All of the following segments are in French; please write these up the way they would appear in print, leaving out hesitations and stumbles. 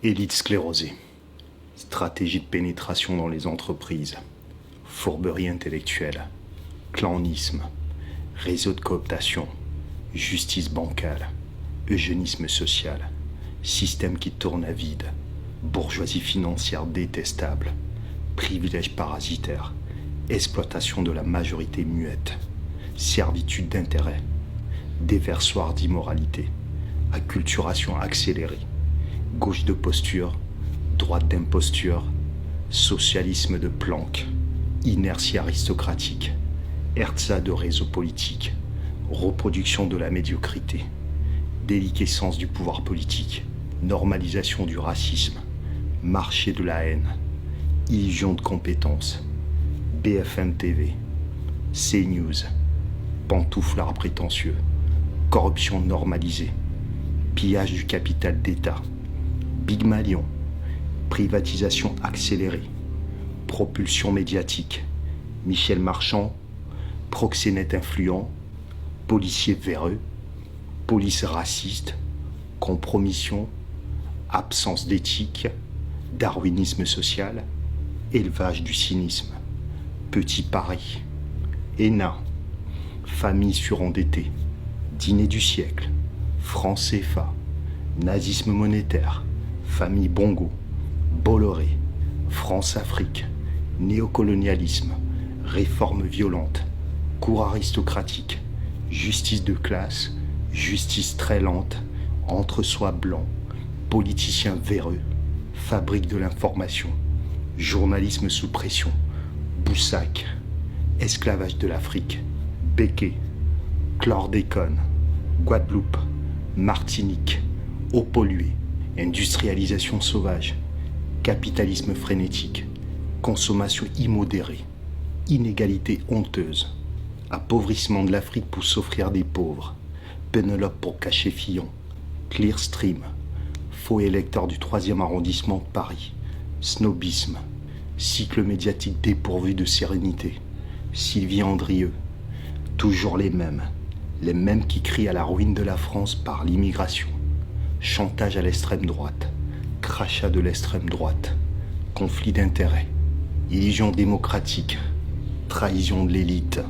Élite sclérosée, stratégie de pénétration dans les entreprises, fourberie intellectuelle, clanisme, réseau de cooptation, justice bancale, eugénisme social, système qui tourne à vide, bourgeoisie financière détestable, privilèges parasitaires, exploitation de la majorité muette, servitude d'intérêt, déversoir d'immoralité, acculturation accélérée, gauche de posture, droite d'imposture, socialisme de planque, inertie aristocratique, herza de réseau politique, reproduction de la médiocrité, déliquescence du pouvoir politique, normalisation du racisme, marché de la haine, illusion de compétence, BFM TV, CNews, pantouflard prétentieux, corruption normalisée, pillage du capital d'État, Big Malion, privatisation accélérée, propulsion médiatique, Michel Marchand, proxénète influent, policier véreux, police raciste, compromission, absence d'éthique, darwinisme social, élevage du cynisme, petit Paris, ENA, famille surendettée, dîner du siècle, franc CFA, nazisme monétaire, famille Bongo, Bolloré, France-Afrique, néocolonialisme, réforme violente, cour aristocratique, justice de classe, justice très lente, entre-soi blanc, politicien véreux, fabrique de l'information, journalisme sous pression, Boussac, esclavage de l'Afrique, Béquet, chlordécone, Guadeloupe, Martinique, eau polluée, industrialisation sauvage, capitalisme frénétique, consommation immodérée, inégalité honteuse, appauvrissement de l'Afrique pour s'offrir des pauvres, Pénélope pour cacher Fillon, Clearstream, faux électeur du 3e arrondissement de Paris, snobisme, cycle médiatique dépourvu de sérénité, Sylvie Andrieux, toujours les mêmes qui crient à la ruine de la France par l'immigration, chantage à l'extrême droite, crachat de l'extrême droite, conflit d'intérêts, illusion démocratique, trahison de l'élite,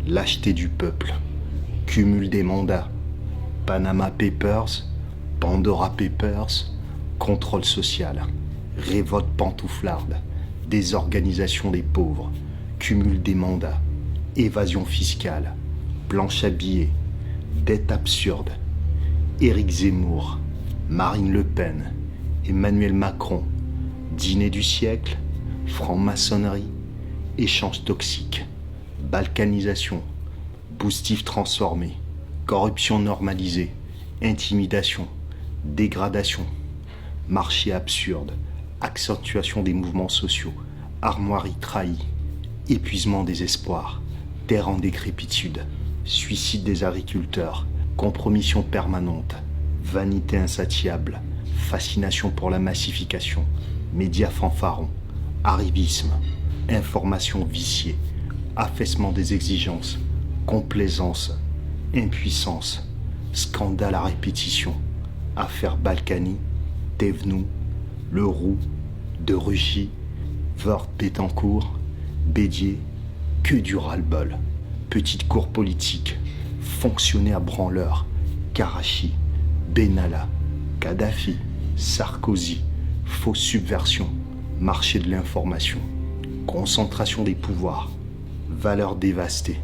lâcheté du peuple, cumul des mandats, Panama Papers, Pandora Papers, contrôle social, révolte pantouflarde, désorganisation des pauvres, cumul des mandats, évasion fiscale, planche à billets, dette absurde, Éric Zemmour, Marine Le Pen, Emmanuel Macron, dîner du siècle, franc-maçonnerie, échange toxique, balkanisation, boostif transformé, corruption normalisée, intimidation, dégradation, marché absurde, accentuation des mouvements sociaux, armoirie trahie, épuisement des espoirs, terre en décrépitude, suicide des agriculteurs, compromission permanente, vanité insatiable, fascination pour la massification, médias fanfarons, arrivisme, information viciée, affaissement des exigences, complaisance, impuissance, scandale à répétition, affaire Balkany, Thévenoud, Leroux, de Rugy, Wörth-Pétancourt, Bédier, que du ras-le-bol, petite cour politique, fonctionnaire branleur, Karachi, Benalla, Kadhafi, Sarkozy, fausse subversion, marché de l'information, concentration des pouvoirs, valeurs dévastées,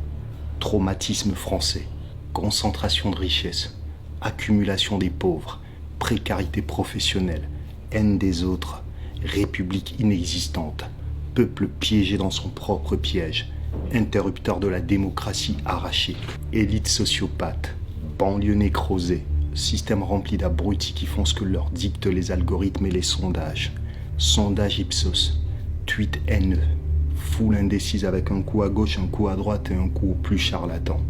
traumatisme français, concentration de richesses, accumulation des pauvres, précarité professionnelle, haine des autres, république inexistante, peuple piégé dans son propre piège, interrupteur de la démocratie arrachée, élite sociopathe, banlieue nécrosée, système rempli d'abrutis qui font ce que leur dictent les algorithmes et les sondages, sondage Ipsos, tweet haineux, foule indécise avec un coup à gauche, un coup à droite et un coup au plus charlatan.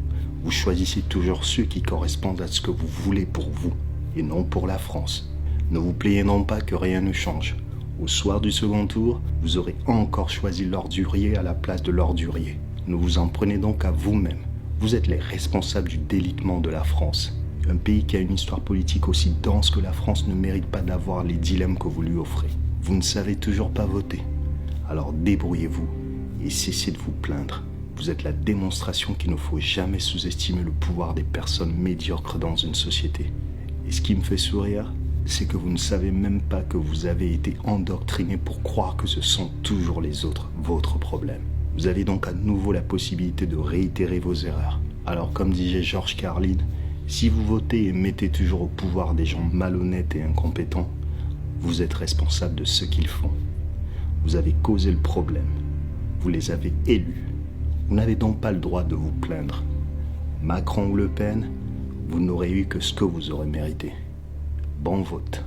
Vous choisissez toujours ceux qui correspondent à ce que vous voulez pour vous et non pour la France. Ne vous plaignez non pas que rien ne change. Au soir du second tour, vous aurez encore choisi l'ordurier à la place de l'ordurier. Ne vous en prenez donc à vous-même. Vous êtes les responsables du délitement de la France. Un pays qui a une histoire politique aussi dense que la France ne mérite pas d'avoir les dilemmes que vous lui offrez. Vous ne savez toujours pas voter. Alors débrouillez-vous et cessez de vous plaindre. Vous êtes la démonstration qu'il ne faut jamais sous-estimer le pouvoir des personnes médiocres dans une société. Et ce qui me fait sourire, c'est que vous ne savez même pas que vous avez été endoctriné pour croire que ce sont toujours les autres votre problème. Vous avez donc à nouveau la possibilité de réitérer vos erreurs. Alors comme disait George Carlin, si vous votez et mettez toujours au pouvoir des gens malhonnêtes et incompétents, vous êtes responsable de ce qu'ils font. Vous avez causé le problème. Vous les avez élus. Vous n'avez donc pas le droit de vous plaindre. Macron ou Le Pen, vous n'aurez eu que ce que vous aurez mérité. Bon vote.